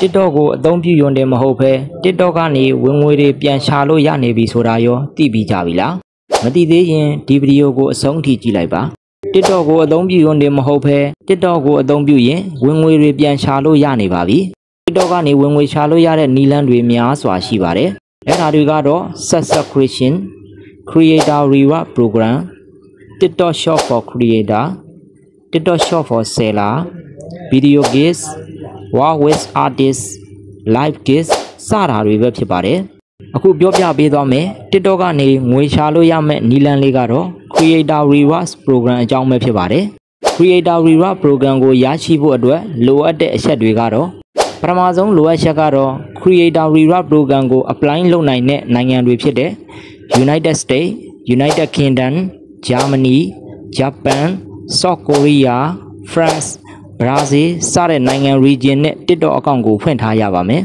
TikTok ကိုအသုံးပြုရုံနဲ့မဟုတ်ဘဲ TikTok ကနေဝင်ငွေတွေပြန်ရှာလို့ရနေပြီဆိုတာရောသိပြီးကြပြီလားမသိသေးရင်ဒီဗီဒီယိုကိုအဆုံးထိကြည့်လိုက်ပါ TikTok ကိုအသုံးပြုရုံနဲ့မဟုတ်ဘဲ TikTok ကိုအသုံးပြုရင်ဝင်ငွေတွေပြန်ရှာလို့ရနေပါပြီ TikTok ကနေဝင်ငွေရှာလို့ရတဲ့နည်းလမ်းတွေများစွာရှိပါတယ်အဲ့ဒါတွေကတော့ Subscription Creator Reward Program TikTok Shop for Creator TikTok Shop for Seller Video Gigs Wow with Artists Live Gigs စတာတွေပဲဖြစ်ပါတယ်အခုပြောပြပေးသွားမယ် TikTok ကနေငွေရှာလို့ရမယ့်နည်းလမ်းလေးကတော့ Creator Rewards Program အကြောင်းပဲဖြစ်ပါတယ် Creator Reward Program ကိုရရှိဖို့အတွက်လိုအပ်တဲ့အချက်တွေကတော့ပထမဆုံးလိုအပ်ချက်ကတော့ Creator Reward Program ကို apply လုပ်နိုင်တဲ့နိုင်ငံတွေဖြစ်တဲ့ United States United Kingdom Germany Japan South Korea France Brazil စတဲ့နိုင်ငံ region နဲ့ TikTok account ကိုဖွင့်ထားရပါမယ်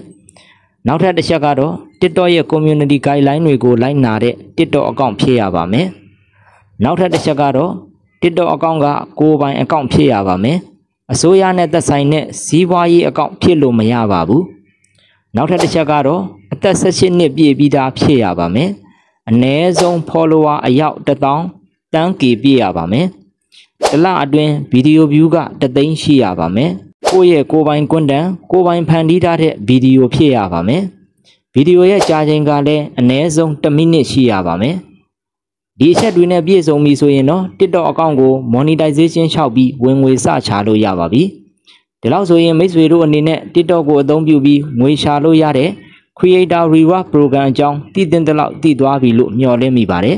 နောက်ထပ်တစ်ချက်ကတော့ TikTok ရဲ့ community guideline တွေကိုလိုက်နာတဲ့ TikTok account ဖြစ်ရပါမယ်နောက်ထပ်တစ်ချက်ကတော့ TikTok account ကကိုယ်ပိုင် account ဖြစ်ရပါမယ်အစိုးရနဲ့သက်ဆိုင်တဲ့စီးပွားရေး account ဖြစ်လို့မရပါဘူးနောက်ထပ်တစ်ချက်ကတော့အသက်18နှစ်ပြည့်ပြီးသားဖြစ်ရပါမယ်အနည်းဆုံး follower အယောက်1000တန်းကေပြည့်ရပါမယ်တစ်လအတွင်းဗီဒီယို view က3သိန်းရှိရပါမယ်ကိုယ့်ရဲ့ကိုယ်ပိုင် content ကိုယ်ပိုင်ဖန်တီးထားတဲ့ဗီဒီယိုဖြစ်ရပါမယ်ဗီဒီယိုရဲ့ကြာချိန်ကလည်းအနည်းဆုံး1မိနစ်ရှိရပါမယ်ဒီအချက်တွေနဲ့ပြည့်စုံပြီဆိုရင်တော့ TikTok account ကို monetization လျှောက်ပြီးဝင်ငွေစချလို့ရပါပြီဒီလောက်ဆိုရင်မိတ်ဆွေတို့အနေနဲ့ TikTok ကိုအသုံးပြုပြီးငွေရှာလို့ရတဲ့ Creator Reward Program အကြောင်းသိသင့်တဲ့လောက်သိသွားပြီလို့မျှော်လင့်မိပါတယ်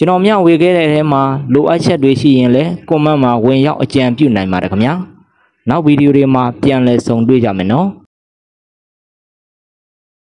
ကျွန်တော်မျှဝေခဲ့တဲ့ထဲမှာလိုအပ်ချက်တွေရှိရင်လည်း comment မှာဝင်ရောက်အကြံပြုနိုင်ပါတယ်ခင်ဗျာနောက်ဗီဒီယိုတွေမှာပြန်လည်ဆုံတွေ့ကြမယ်နော်